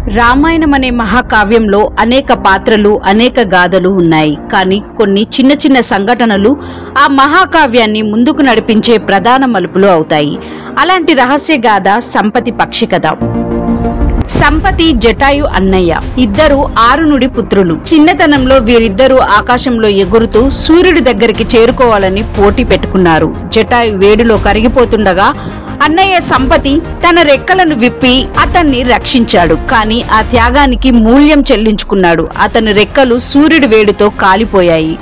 రామాయణం అనే మహాకావ్యంలో అనేక పాత్రలు అనేక గాథలు ఉన్నాయి. కానీ కొన్ని చిన్న చిన్న సంఘటనలు ఆ మహాకావ్యాన్ని ముందుకు నడిపించే ప్రధాన మలుపులు అవుతాయి. అలాంటి రహస్య గాథ సంపతి పక్షి కథ. సంపతి జటాయు అన్నయ్య ఇద్దరు ఆరునుడి పుత్రులు. చిన్నతనంలో వీరిద్దరూ ఆకాశంలో ఎగురుతూ సూర్యుడి దగ్గరికి చేరుకోవాలని పోటీ పెట్టుకున్నారు. జటాయు వేడిలో కరిగిపోతుండగా అన్నయ్య సంపతి తన రెక్కలను విప్పి అతన్ని రక్షించాడు. కానీ ఆ త్యాగానికి మూల్యం చెల్లించుకున్నాడు. అతని రెక్కలు సూర్యుడి వేడితో కాలిపోయాయి.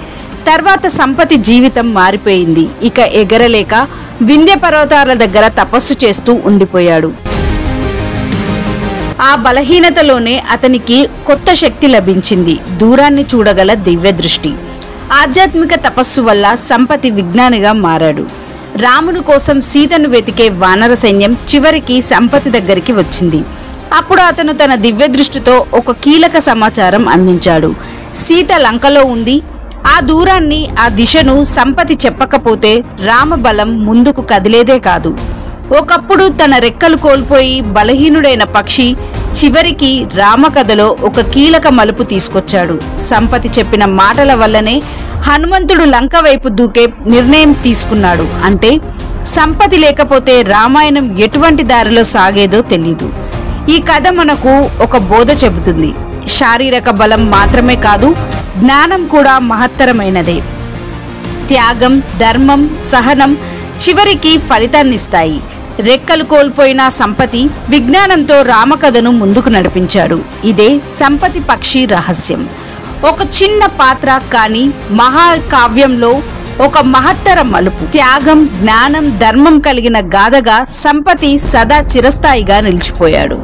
తర్వాత సంపతి జీవితం మారిపోయింది. ఇక ఎగరలేక వింధ్య పర్వతాల దగ్గర తపస్సు చేస్తూ ఉండిపోయాడు. ఆ బలహీనతలోనే అతనికి కొత్త శక్తి లభించింది, దూరాన్ని చూడగల దివ్య దృష్టి. ఆధ్యాత్మిక తపస్సు వల్ల సంపతి విజ్ఞానిగా మారాడు. రాముని కోసం సీతను వెతికే వానర సైన్యం చివరికి సంపతి దగ్గరికి వచ్చింది. అప్పుడు అతను తన దివ్య దృష్టితో ఒక కీలక సమాచారం అందించాడు. సీత లంకలో ఉంది. ఆ దూరాన్ని, ఆ దిశను సంపతి చెప్పకపోతే రామబలం ముందుకు కదిలేదే కాదు. ఒకప్పుడు తన రెక్కలు కోల్పోయి బలహీనుడైన పక్షి చివరికి రామకథలో ఒక కీలక మలుపు తీసుకొచ్చాడు. సంపతి చెప్పిన మాటల వల్లనే హనుమంతుడు లంక వైపు దూకే నిర్ణయం తీసుకున్నాడు. అంటే సంపతి లేకపోతే రామాయణం ఎటువంటి దారిలో సాగేదో తెలీదు. ఈ కథ మనకు ఒక బోధ చెబుతుంది. శారీరక బలం మాత్రమే కాదు, జ్ఞానం కూడా మహత్తరమైనదే. త్యాగం, ధర్మం, సహనం చివరికి ఫలితాన్నిస్తాయి. రెక్కలు కోల్పోయిన సంపతి విజ్ఞానంతో రామకథను ముందుకు నడిపించాడు. ఇదే సంపతి పక్షి రహస్యం. ఒక చిన్న పాత్ర కానీ మహాకావ్యంలో ఒక మహత్తర మలుపు. త్యాగం, జ్ఞానం, ధర్మం కలిగిన గాథగా సంపతి సదా చిరస్థాయిగా నిలిచిపోయాడు.